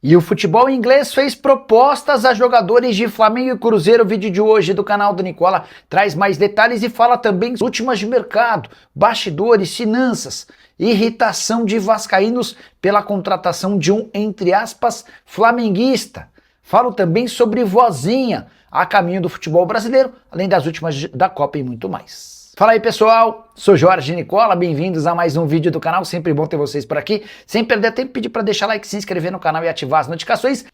E o futebol inglês fez propostas a jogadores de Flamengo e Cruzeiro. O vídeo de hoje do canal do Nicola traz mais detalhes e fala também das últimas de mercado, bastidores, finanças, irritação de vascaínos pela contratação de um, entre aspas, flamenguista. Falo também sobre Vozinha, a caminho do futebol brasileiro, além das últimas da Copa e muito mais. Fala aí pessoal, sou Jorge Nicola, bem-vindos a mais um vídeo do canal, sempre bom ter vocês por aqui. Sem perder tempo, pedir para deixar like, se inscrever no canal e ativar as notificações.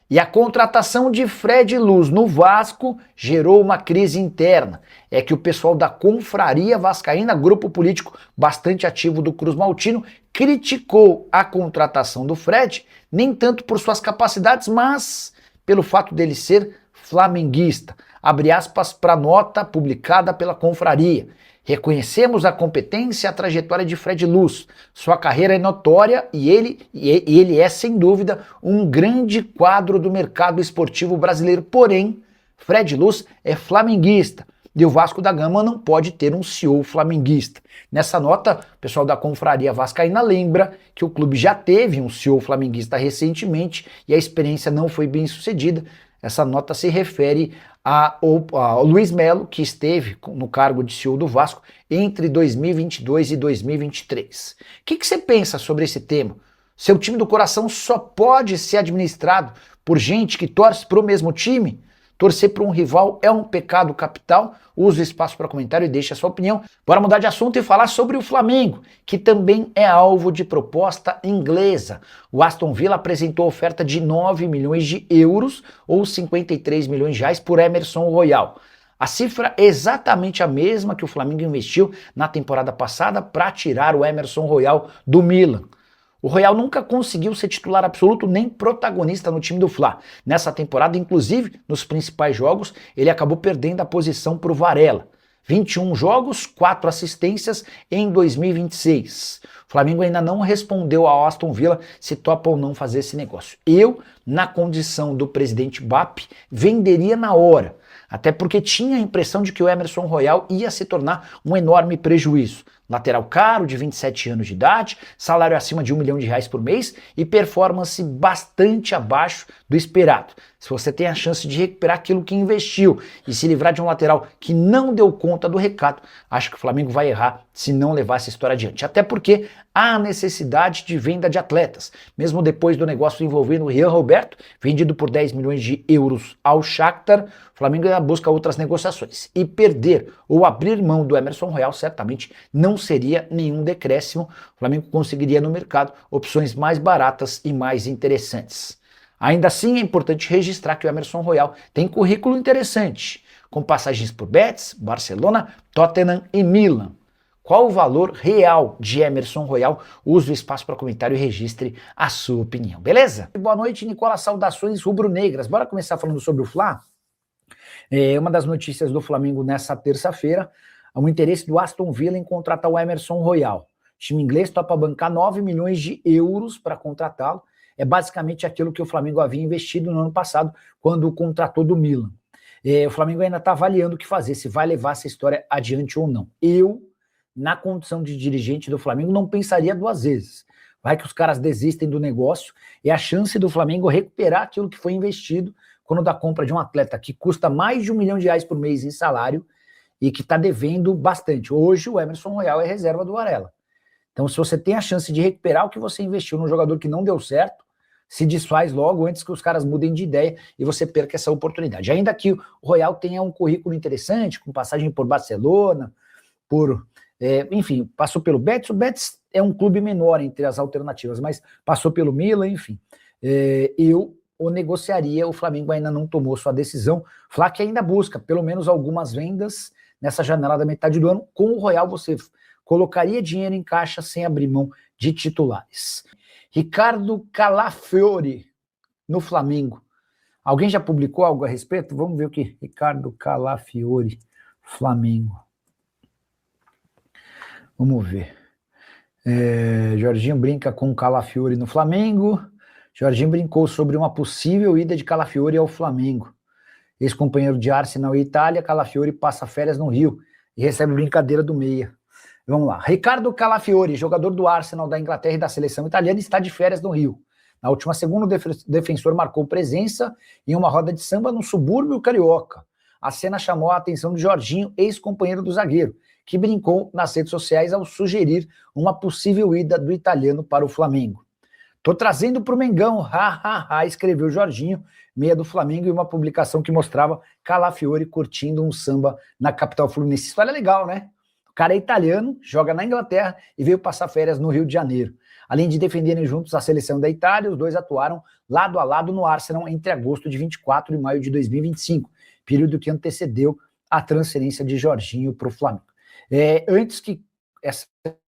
E a contratação de Fred Luz no Vasco gerou uma crise interna. É que o pessoal da Confraria Vascaína, grupo político bastante ativo do Cruz Maltino, criticou a contratação do Fred, nem tanto por suas capacidades, mas pelo fato dele ser flamenguista. Abre aspas para a nota publicada pela Confraria. Reconhecemos a competência e a trajetória de Fred Luz. Sua carreira é notória e ele é, sem dúvida, um grande quadro do mercado esportivo brasileiro. Porém, Fred Luz é flamenguista e o Vasco da Gama não pode ter um CEO flamenguista. Nessa nota, o pessoal da Confraria Vascaína lembra que o clube já teve um CEO flamenguista recentemente e a experiência não foi bem sucedida. Essa nota se refere ao Luiz Melo, que esteve no cargo de CEO do Vasco entre 2022 e 2023. O que você pensa sobre esse tema? Seu time do coração só pode ser administrado por gente que torce para o mesmo time? Torcer para um rival é um pecado capital? Use o espaço para comentário e deixe a sua opinião. Bora mudar de assunto e falar sobre o Flamengo, que também é alvo de proposta inglesa. O Aston Villa apresentou oferta de 9 milhões de euros ou 53 milhões de reais por Emerson Royal. A cifra é exatamente a mesma que o Flamengo investiu na temporada passada para tirar o Emerson Royal do Milan. O Royal nunca conseguiu ser titular absoluto nem protagonista no time do Fla. Nessa temporada, inclusive, nos principais jogos, ele acabou perdendo a posição para o Varela. 21 jogos, 4 assistências em 2026. O Flamengo ainda não respondeu ao Aston Villa se topa ou não fazer esse negócio. Eu, na condição do presidente BAP, venderia na hora. Até porque tinha a impressão de que o Emerson Royal ia se tornar um enorme prejuízo. Lateral caro, de 27 anos de idade, salário acima de R$1 milhão por mês e performance bastante abaixo do esperado. Se você tem a chance de recuperar aquilo que investiu e se livrar de um lateral que não deu conta do recado, acho que o Flamengo vai errar se não levar essa história adiante. Até porque há necessidade de venda de atletas. Mesmo depois do negócio envolvendo o Rian Roberto, vendido por 10 milhões de euros ao Shakhtar, o Flamengo ainda busca outras negociações. E perder ou abrir mão do Emerson Royal certamente não seria nenhum decréscimo. O Flamengo conseguiria no mercado opções mais baratas e mais interessantes. Ainda assim, é importante registrar que o Emerson Royal tem currículo interessante, com passagens por Betis, Barcelona, Tottenham e Milan. Qual o valor real de Emerson Royal? Use o espaço para comentário e registre a sua opinião, beleza? Boa noite, Nicola, saudações rubro-negras. Bora começar falando sobre o Fla? Uma das notícias do Flamengo nessa terça-feira, o interesse do Aston Villa em contratar o Emerson Royal. O time inglês topa bancar 9 milhões de euros para contratá-lo. É basicamente aquilo que o Flamengo havia investido no ano passado, quando o contratou do Milan. O Flamengo ainda está avaliando o que fazer, se vai levar essa história adiante ou não. Eu, na condição de dirigente do Flamengo, não pensaria duas vezes. Vai que os caras desistem do negócio, é a chance do Flamengo recuperar aquilo que foi investido quando da compra de um atleta que custa mais de R$1 milhão por mês em salário e que está devendo bastante. Hoje o Emerson Royal é reserva do Varela. Então, se você tem a chance de recuperar o que você investiu num jogador que não deu certo, se desfaz logo antes que os caras mudem de ideia e você perca essa oportunidade. Ainda que o Royal tenha um currículo interessante, com passagem por Barcelona, enfim, passou pelo Betis. O Betis é um clube menor entre as alternativas, mas passou pelo Milan, enfim. Eu o negociaria, o Flamengo ainda não tomou sua decisão. Flá que ainda busca pelo menos algumas vendas nessa janela da metade do ano. Com o Royal você colocaria dinheiro em caixa sem abrir mão de titulares. Ricardo Calafiori no Flamengo. Alguém já publicou algo a respeito? Vamos ver o que Ricardo Calafiori, Flamengo. Vamos ver. Jorginho brinca com Calafiori no Flamengo. Jorginho brincou sobre uma possível ida de Calafiori ao Flamengo. Ex-companheiro de Arsenal e Itália, Calafiori passa férias no Rio e recebe brincadeira do meia. Vamos lá. Ricardo Calafiori, jogador do Arsenal da Inglaterra e da seleção italiana, está de férias no Rio. Na última segunda, o defensor marcou presença em uma roda de samba no subúrbio carioca. A cena chamou a atenção de Jorginho, ex-companheiro do zagueiro, que brincou nas redes sociais ao sugerir uma possível ida do italiano para o Flamengo. Tô trazendo pro Mengão, escreveu Jorginho, meia do Flamengo, em uma publicação que mostrava Calafiori curtindo um samba na capital fluminense. História legal, né? O cara é italiano, joga na Inglaterra e veio passar férias no Rio de Janeiro. Além de defenderem juntos a seleção da Itália, os dois atuaram lado a lado no Arsenal entre agosto de 24 e maio de 2025, período que antecedeu a transferência de Jorginho para o Flamengo. Antes que essa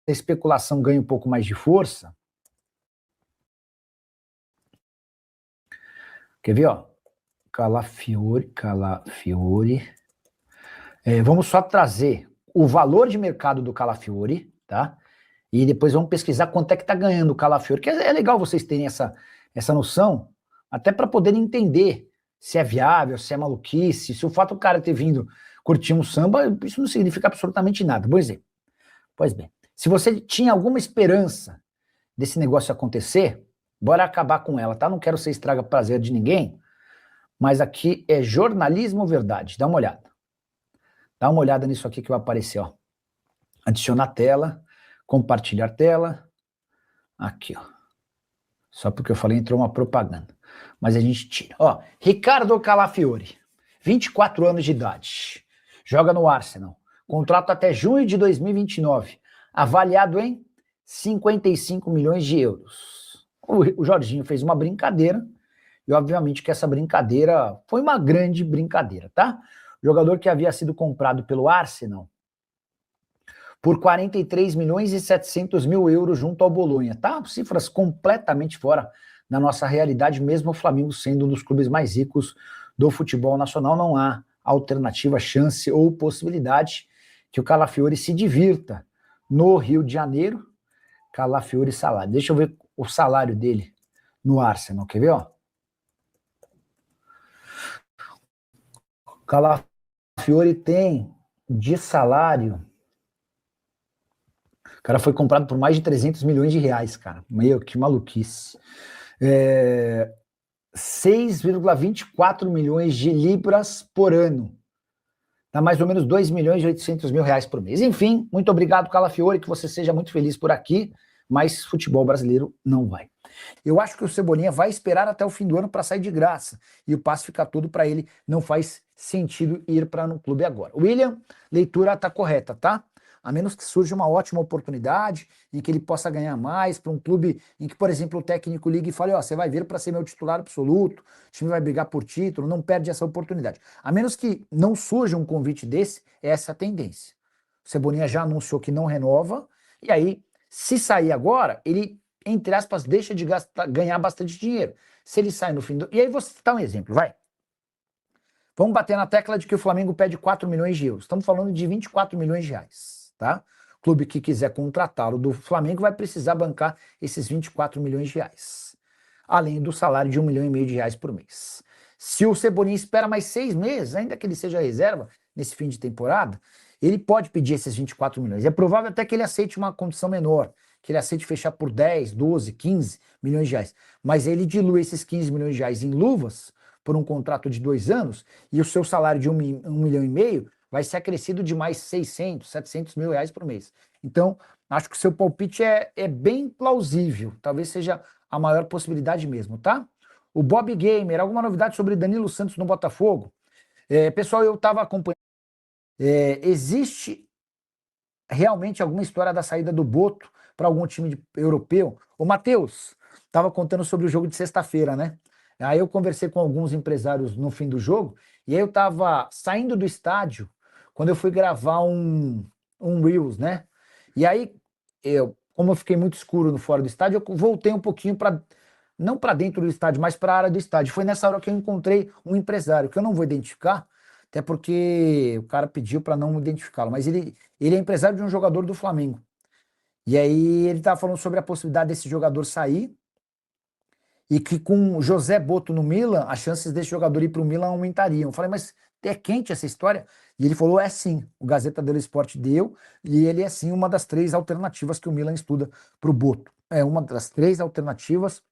especulação ganhe um pouco mais de força, quer ver, ó? Calafiori. Vamos só trazer o valor de mercado do Calafiori, tá? E depois vamos pesquisar quanto é que tá ganhando o Calafiori, que é legal vocês terem essa noção, até para poderem entender se é viável, se é maluquice, se o fato do cara ter vindo curtir um samba, isso não significa absolutamente nada. Pois bem, se você tinha alguma esperança desse negócio acontecer, bora acabar com ela, tá? Não quero ser estraga prazer de ninguém, mas aqui é jornalismo verdade. Dá uma olhada. Dá uma olhada nisso aqui que vai aparecer, ó. Adicionar tela, compartilhar tela. Aqui, ó. Só porque eu falei entrou uma propaganda. Mas a gente tira. Ó, Ricardo Calafiori, 24 anos de idade. Joga no Arsenal. Contrato até junho de 2029. Avaliado em 55 milhões de euros. O Jorginho fez uma brincadeira. E obviamente que essa brincadeira foi uma grande brincadeira, tá? O jogador que havia sido comprado pelo Arsenal por 43 milhões e 700 mil euros junto ao Bolonha, tá? Cifras completamente fora da nossa realidade, mesmo o Flamengo sendo um dos clubes mais ricos do futebol nacional, não há alternativa, chance ou possibilidade que o Calafiori se divirta no Rio de Janeiro. Calafiori salário. Deixa eu ver o salário dele no Arsenal, quer ver, ó? Calafiori tem de salário, o cara foi comprado por mais de 300 milhões de reais, cara. Meu, que maluquice. 6,24 milhões de libras por ano. Dá mais ou menos 2 milhões e 800 mil reais por mês. Enfim, muito obrigado, Calafiori, que você seja muito feliz por aqui, mas futebol brasileiro não vai. Eu acho que o Cebolinha vai esperar até o fim do ano para sair de graça, e o passe fica todo para ele, não faz sentido ir para um clube agora. William, leitura está correta, tá? A menos que surja uma ótima oportunidade em que ele possa ganhar mais para um clube em que, por exemplo, o técnico ligue e fale, ó, você vai vir para ser meu titular absoluto, o time vai brigar por título, não perde essa oportunidade. A menos que não surja um convite desse, é essa a tendência. O Cebolinha já anunciou que não renova, e aí, se sair agora, ele, entre aspas, deixa de ganhar bastante dinheiro. Se ele sai no fim do... E aí vou citar um exemplo, vai. Vamos bater na tecla de que o Flamengo pede 4 milhões de euros. Estamos falando de 24 milhões de reais, tá? O clube que quiser contratá-lo do Flamengo vai precisar bancar esses 24 milhões de reais. Além do salário de 1,5 milhão de reais por mês. Se o Cebolinha espera mais 6 meses, ainda que ele seja reserva nesse fim de temporada, ele pode pedir esses 24 milhões. É provável até que ele aceite uma condição menor, que ele aceite fechar por 10, 12, 15 milhões de reais. Mas ele dilui esses 15 milhões de reais em luvas por um contrato de 2 anos, e o seu salário de 1,5 milhão vai ser acrescido de mais 600, 700 mil reais por mês. Então, acho que o seu palpite é bem plausível, talvez seja a maior possibilidade mesmo, tá? O Bob Gamer, alguma novidade sobre Danilo Santos no Botafogo? Pessoal, eu estava acompanhando. Existe realmente alguma história da saída do Boto para algum time europeu? O Matheus estava contando sobre o jogo de sexta-feira, né? Aí eu conversei com alguns empresários no fim do jogo, e aí eu estava saindo do estádio quando eu fui gravar um Reels, né? E aí, como eu fiquei muito escuro no fora do estádio, eu voltei um pouquinho para, não para dentro do estádio, mas para a área do estádio. Foi nessa hora que eu encontrei um empresário, que eu não vou identificar, até porque o cara pediu para não identificá-lo, mas ele é empresário de um jogador do Flamengo. E aí ele estava falando sobre a possibilidade desse jogador sair, e que com José Boto no Milan, as chances desse jogador ir para o Milan aumentariam. Eu falei, mas é quente essa história? E ele falou, é sim, o Gazeta dello Sport deu, e ele é sim uma das 3 alternativas que o Milan estuda para o Boto. É uma das 3 alternativas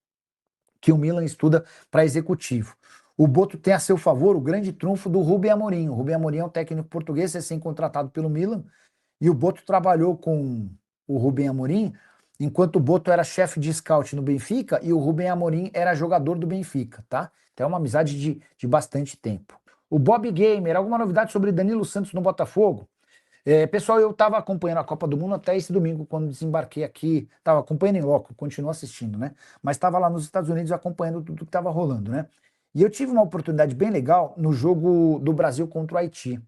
que o Milan estuda para executivo. O Boto tem a seu favor o grande trunfo do Rubem Amorim. O Rubem Amorim é um técnico português recém-contratado pelo Milan, e o Boto trabalhou com o Rubem Amorim enquanto o Boto era chefe de scout no Benfica e o Rubem Amorim era jogador do Benfica, tá? Então é uma amizade de bastante tempo. O Bob Gamer, alguma novidade sobre Danilo Santos no Botafogo? Pessoal, eu estava acompanhando a Copa do Mundo até esse domingo, quando desembarquei aqui, estava acompanhando em loco, continuo assistindo, né? Mas estava lá nos Estados Unidos acompanhando tudo que estava rolando, né? E eu tive uma oportunidade bem legal no jogo do Brasil contra o Haiti.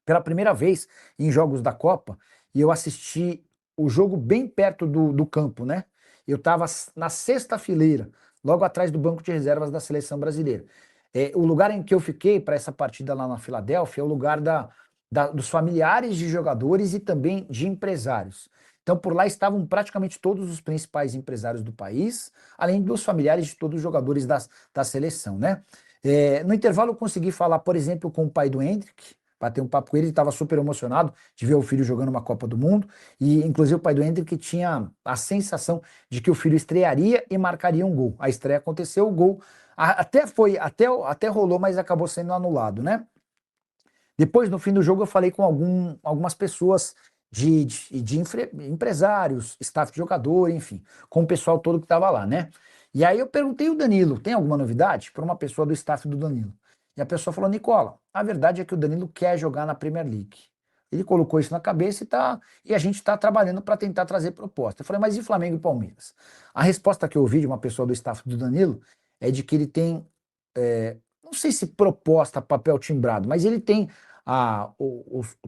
Pela primeira vez em jogos da Copa, e eu assisti o jogo bem perto do campo, né? Eu estava na sexta fileira, logo atrás do banco de reservas da seleção brasileira. O lugar em que eu fiquei para essa partida lá na Filadélfia é o lugar dos familiares de jogadores e também de empresários. Então, por lá estavam praticamente todos os principais empresários do país, além dos familiares de todos os jogadores da seleção, né? No intervalo, eu consegui falar, por exemplo, com o pai do Hendrick, bater um papo com ele estava super emocionado de ver o filho jogando uma Copa do Mundo, e inclusive o pai do Hendrick tinha a sensação de que o filho estrearia e marcaria um gol. A estreia aconteceu, o gol até rolou, mas acabou sendo anulado, né? Depois, no fim do jogo, eu falei com algumas pessoas de empresários, staff de jogador, enfim, com o pessoal todo que estava lá, né? E aí eu perguntei o Danilo, tem alguma novidade? Para uma pessoa do staff do Danilo. E a pessoa falou, Nicola, a verdade é que o Danilo quer jogar na Premier League. Ele colocou isso na cabeça e a gente está trabalhando para tentar trazer proposta. Eu falei, mas e Flamengo e Palmeiras? A resposta que eu ouvi de uma pessoa do staff do Danilo é de que ele tem, não sei se proposta, papel timbrado, mas ele tem,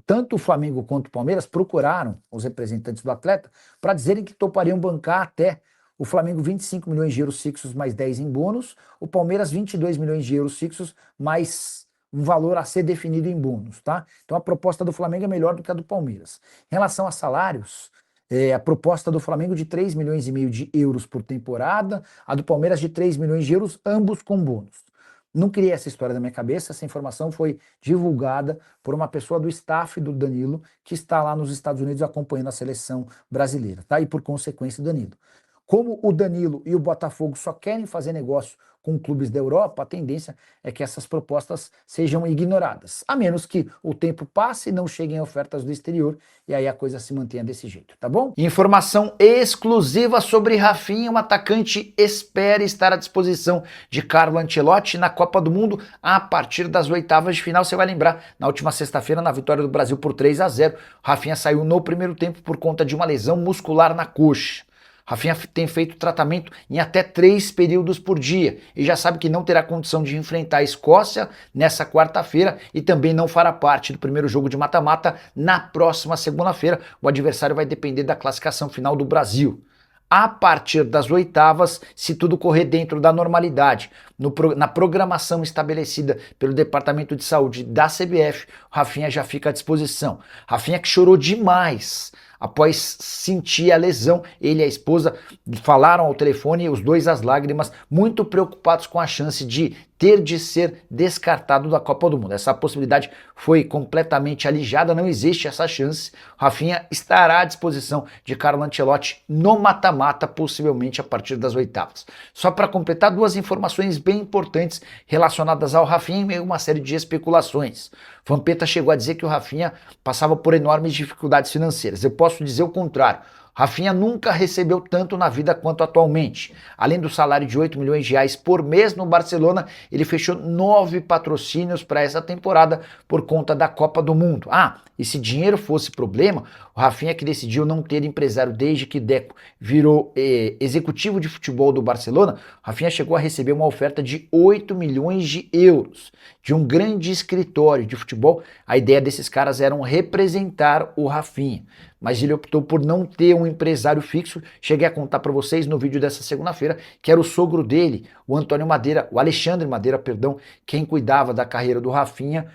tanto o Flamengo quanto o Palmeiras procuraram os representantes do atleta para dizerem que topariam bancar até o Flamengo 25 milhões de euros fixos mais 10 em bônus, o Palmeiras 22 milhões de euros fixos mais um valor a ser definido em bônus, tá? Então a proposta do Flamengo é melhor do que a do Palmeiras. Em relação a salários, a proposta do Flamengo de 3 milhões e meio de euros por temporada, a do Palmeiras de 3 milhões de euros, ambos com bônus. Não criei essa história da minha cabeça, essa informação foi divulgada por uma pessoa do staff do Danilo, que está lá nos Estados Unidos acompanhando a seleção brasileira, tá? E por consequência o Danilo. Como o Danilo e o Botafogo só querem fazer negócio com clubes da Europa, a tendência é que essas propostas sejam ignoradas, a menos que o tempo passe e não cheguem ofertas do exterior, e aí a coisa se mantenha desse jeito, tá bom? Informação exclusiva sobre Rafinha, um atacante espera estar à disposição de Carlo Ancelotti na Copa do Mundo a partir das oitavas de final. Você vai lembrar, na última sexta-feira, na vitória do Brasil por 3-0, Rafinha saiu no primeiro tempo por conta de uma lesão muscular na coxa. Rafinha tem feito tratamento em até 3 períodos por dia e já sabe que não terá condição de enfrentar a Escócia nessa quarta-feira e também não fará parte do primeiro jogo de mata-mata na próxima segunda-feira. O adversário vai depender da classificação final do Brasil. A partir das oitavas, se tudo correr dentro da normalidade, na programação estabelecida pelo Departamento de Saúde da CBF, Rafinha já fica à disposição. Rafinha que chorou demais após sentir a lesão, ele e a esposa falaram ao telefone, os dois às lágrimas, muito preocupados com a chance de ter de ser descartado da Copa do Mundo. Essa possibilidade foi completamente alijada, não existe essa chance. Rafinha estará à disposição de Carlo Ancelotti no mata-mata, possivelmente a partir das oitavas. Só para completar, 2 informações bem importantes relacionadas ao Rafinha em meio a uma série de especulações. Vampeta chegou a dizer que o Rafinha passava por enormes dificuldades financeiras. Eu posso dizer o contrário. Rafinha nunca recebeu tanto na vida quanto atualmente. Além do salário de 8 milhões de reais por mês no Barcelona, ele fechou 9 patrocínios para essa temporada por conta da Copa do Mundo. E se dinheiro fosse problema, o Rafinha que decidiu não ter empresário desde que Deco virou executivo de futebol do Barcelona, Rafinha chegou a receber uma oferta de 8 milhões de euros de um grande escritório de futebol. A ideia desses caras era representar o Rafinha, mas ele optou por não ter um empresário fixo. Cheguei a contar para vocês no vídeo dessa segunda-feira que era o sogro dele, o Alexandre Madeira, quem cuidava da carreira do Rafinha,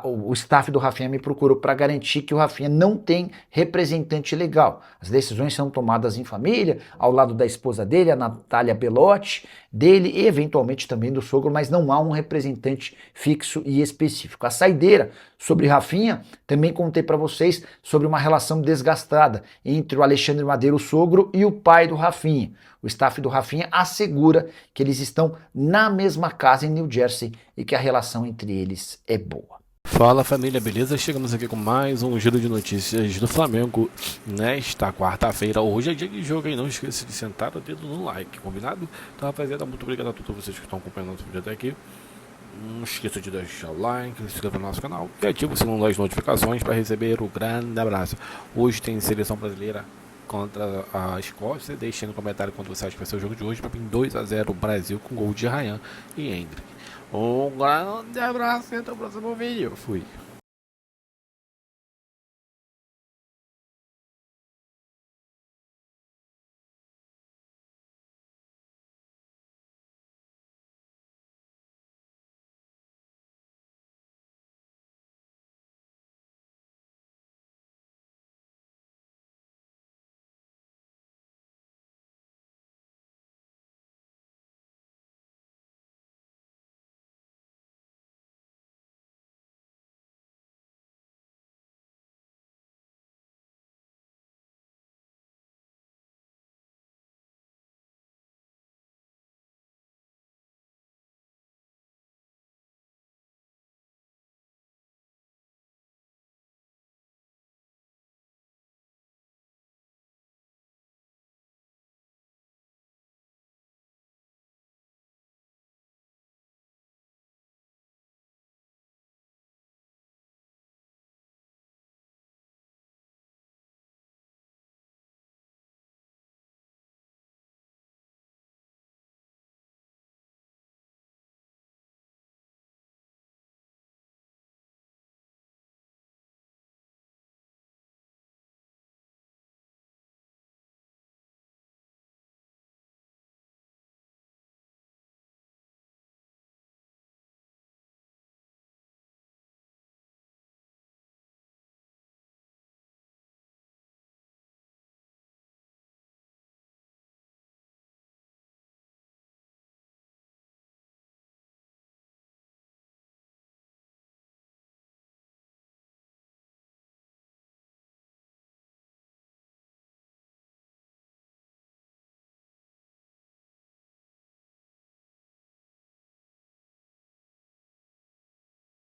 o staff do Rafinha me procurou para garantir que o Rafinha não tem representante legal. As decisões são tomadas em família, ao lado da esposa dele, a Natália Belotti, dele e eventualmente também do sogro, mas não há um representante fixo e específico. A saideira sobre Rafinha, também contei para vocês sobre uma relação desgastada entre o Alexandre Madeiro, o sogro, e o pai do Rafinha. O staff do Rafinha assegura que eles estão na mesma casa em New Jersey e que a relação entre eles é boa. Fala família, beleza? Chegamos aqui com mais um giro de notícias do Flamengo nesta quarta-feira. Hoje é dia de jogo, hein? Não esqueça de sentar o dedo no like, combinado? Então, rapaziada, muito obrigado a todos vocês que estão acompanhando nosso vídeo até aqui. Não esqueça de deixar o like, se inscreva no nosso canal e ative o sininho das notificações para receber o grande abraço. Hoje tem seleção brasileira contra a Escócia. Deixe no comentário quando você acha que vai ser o jogo de hoje. Para mim, 2-0 Brasil com gol de Ryan e Hendrick. Um grande abraço e até o próximo vídeo. Fui.